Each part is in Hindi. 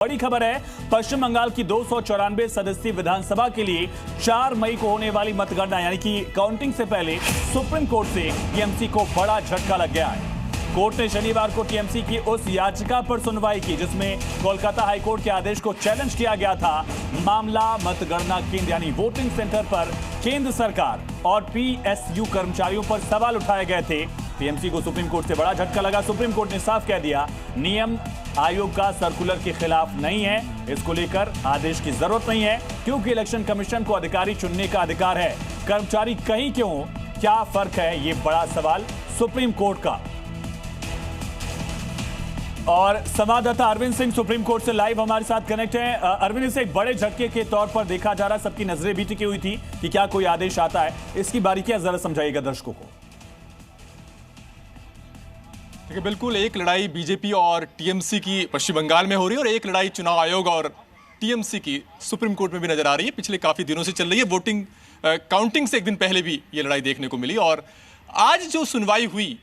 बड़ी खबर है, पश्चिम बंगाल की 294 सदस्यीय विधानसभा के लिए 4 मई को होने वाली मतगणना यानी कि काउंटिंग से पहले सुप्रीम कोर्ट से टीएमसी को बड़ा झटका लग गया है। कोर्ट ने शनिवार को टीएमसी की उस याचिका पर सुनवाई की जिसमें कोलकाता हाईकोर्ट के आदेश को चैलेंज किया गया था। मामला मतगणना केंद्र यानी वोटिंग सेंटर पर केंद्र सरकार और पीएसयू कर्मचारियों पर सवाल उठाए गए थे। टीएमसी को सुप्रीम कोर्ट से बड़ा झटका लगा। सुप्रीम कोर्ट ने साफ कह दिया, नियम आयोग का सर्कुलर के खिलाफ नहीं है, इसको लेकर आदेश की जरूरत नहीं है क्योंकि इलेक्शन कमीशन को अधिकारी चुनने का अधिकार है। कर्मचारी कहीं क्यों, क्या फर्क है, ये बड़ा सवाल सुप्रीम कोर्ट का। और संवाददाता अरविंद सिंह सुप्रीम कोर्ट से लाइव हमारे साथ कनेक्ट हैं। अरविंद, इसे एक बड़े झटके के तौर पर देखा जा रहा है, सबकी नजरें भी टिकी हुई थी कि क्या कोई आदेश आता है, इसकी बारीकियां जरा समझाइएगा दर्शकों को। देखिए, बिल्कुल एक लड़ाई बीजेपी और टीएमसी की पश्चिम बंगाल में हो रही है और एक लड़ाई चुनाव आयोग और टीएमसी की सुप्रीम कोर्ट में भी नजर आ रही है। पिछले काफी दिनों से चल रही है। वोटिंग काउंटिंग से एक दिन पहले भी ये लड़ाई देखने को मिली और आज जो सुनवाई हुई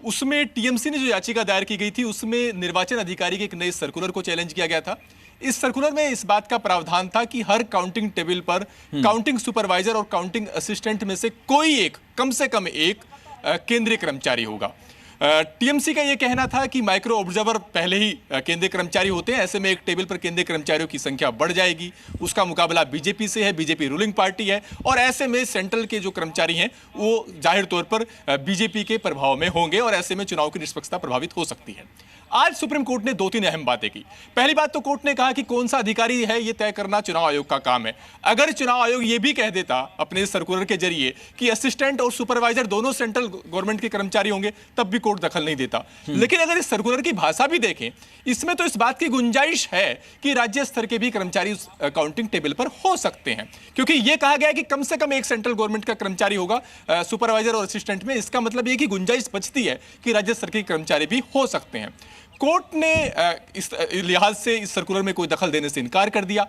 उसमें टीएमसी ने जो याचिका दायर की गई थी उसमें निर्वाचन अधिकारी के एक नए सर्कुलर को चैलेंज किया गया था। इस सर्कुलर में इस बात का प्रावधान था कि हर काउंटिंग टेबल पर काउंटिंग सुपरवाइजर और काउंटिंग असिस्टेंट में से कोई एक, कम से कम एक केंद्रीय कर्मचारी होगा। टीएमसी का यह कहना था कि माइक्रो ऑब्जर्वर पहले ही केंद्रीय कर्मचारी होते हैं, ऐसे में एक टेबल पर केंद्रीय कर्मचारियों की संख्या बढ़ जाएगी। उसका मुकाबला बीजेपी से है, बीजेपी रूलिंग पार्टी है और ऐसे में सेंट्रल के जो कर्मचारी हैं वो जाहिर तौर पर बीजेपी के प्रभाव में होंगे और ऐसे में चुनाव की निष्पक्षता प्रभावित हो सकती है। आज सुप्रीम कोर्ट ने 2-3 अहम बातें की। पहली बात तो कोर्ट ने कहा कि कौन सा अधिकारी है ये तय करना चुनाव आयोग का काम है। अगर चुनाव आयोग ये भी कह देता अपने सर्कुलर के जरिए कि असिस्टेंट और सुपरवाइजर दोनों सेंट्रल गवर्नमेंट के कर्मचारी होंगे तब भी कोर्ट दखल नहीं देता। लेकिन अगर इस सर्कुलर की भाषा भी देखें, इसमें तो इस बात की गुंजाइश है कि राज्य स्तर के भी कर्मचारी उस काउंटिंग टेबल पर हो सकते हैं, क्योंकि यह कहा गया है कि कम से कम एक सेंट्रल गवर्नमेंट का कर्मचारी होगा सुपरवाइजर और असिस्टेंट में। इसका मतलब यह कि गुंजाइश बचती है कि राज्य स्तर के कर्मचारी भी हो सकते हैं। कोर्ट ने इस लिहाज से इस सर्कुलर में कोई दखल देने से इनकार कर दिया।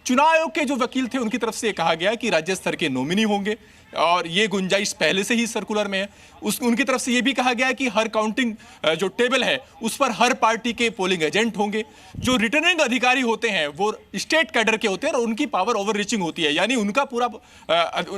चुनाव आयोग के जो वकील थे उनकी तरफ से कहा गया कि राज्य स्तर के नॉमिनी होंगे और ये गुंजाइश पहले से ही सर्कुलर में है। उनकी तरफ से ये भी कहा गया कि हर काउंटिंग जो टेबल है उस पर हर पार्टी के पोलिंग एजेंट होंगे। जो रिटर्निंग अधिकारी होते हैं वो स्टेट कैडर के होते हैं और उनकी पावर ओवर रीचिंग होती है, यानी उनका पूरा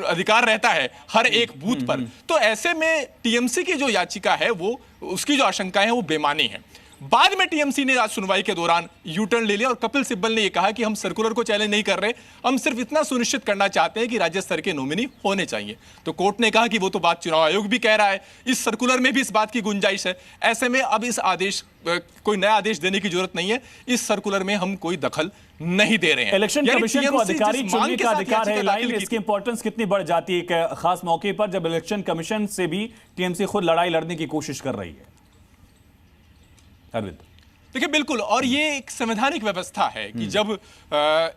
अधिकार रहता है हर एक बूथ पर। तो ऐसे में टीएमसी की जो याचिका है वो, उसकी जो आशंकाएं हैं वो बेमानी है। बाद में टीएमसी ने आज सुनवाई के दौरान यू टर्न ले लिया और कपिल सिब्बल ने यह कहा कि हम सर्कुलर को चैलेंज नहीं कर रहे, हम सिर्फ इतना सुनिश्चित करना चाहते हैं कि राज्य स्तर के नॉमिनी होने चाहिए। तो कोर्ट ने कहा कि वो तो बात चुनाव आयोग भी कह रहा है, इस सर्कुलर में भी इस बात की गुंजाइश है। ऐसे में अब इस आदेश, कोई नया आदेश देने की जरूरत नहीं है, इस सर्कुलर में हम कोई दखल नहीं दे रहे हैं। इलेक्शन कमीशन को अधिकारी चुनने का अधिकार है, लाइन इसकी इंपॉर्टेंस कितनी बढ़ जाती है एक खास मौके पर जब इलेक्शन कमीशन से भी टीएमसी खुद लड़ाई लड़ने की कोशिश कर रही है। अरविंद, देखिए, बिल्कुल, और ये एक संवैधानिक व्यवस्था है कि जब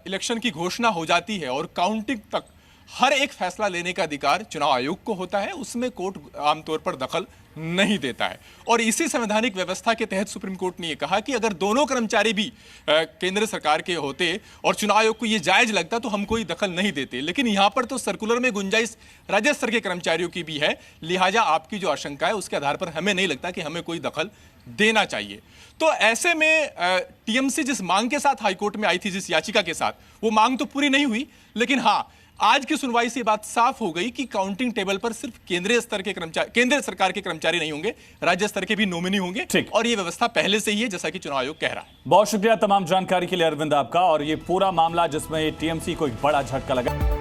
इलेक्शन की घोषणा हो जाती है और काउंटिंग तक हर एक फैसला लेने का अधिकार चुनाव आयोग को होता है, उसमें कोर्ट आमतौर पर दखल नहीं देता है। और इसी संवैधानिक व्यवस्था के तहत सुप्रीम कोर्ट ने यह कहा कि अगर दोनों कर्मचारी भी केंद्र सरकार के होते और चुनाव आयोग को यह जायज लगता तो हम कोई दखल नहीं देते। लेकिन यहां पर तो सर्कुलर में गुंजाइश राज्य स्तर के कर्मचारियों की भी है, लिहाजा आपकी जो आशंका है उसके आधार पर हमें नहीं लगता कि हमें कोई दखल देना चाहिए। तो ऐसे में टीएमसी जिस मांग के साथ हाईकोर्ट में आई थी, जिस याचिका के साथ, वो मांग तो पूरी नहीं हुई। लेकिन हाँ, आज की सुनवाई से बात साफ हो गई कि काउंटिंग टेबल पर सिर्फ केंद्रीय स्तर के कर्मचारी, केंद्र सरकार के कर्मचारी नहीं होंगे, राज्य स्तर के भी नॉमिनी होंगे। और ये व्यवस्था पहले से ही है, जैसा कि चुनाव आयोग कह रहा है। बहुत शुक्रिया तमाम जानकारी के लिए अरविंद आपका। और ये पूरा मामला जिसमें टीएमसी को एक बड़ा झटका लगा।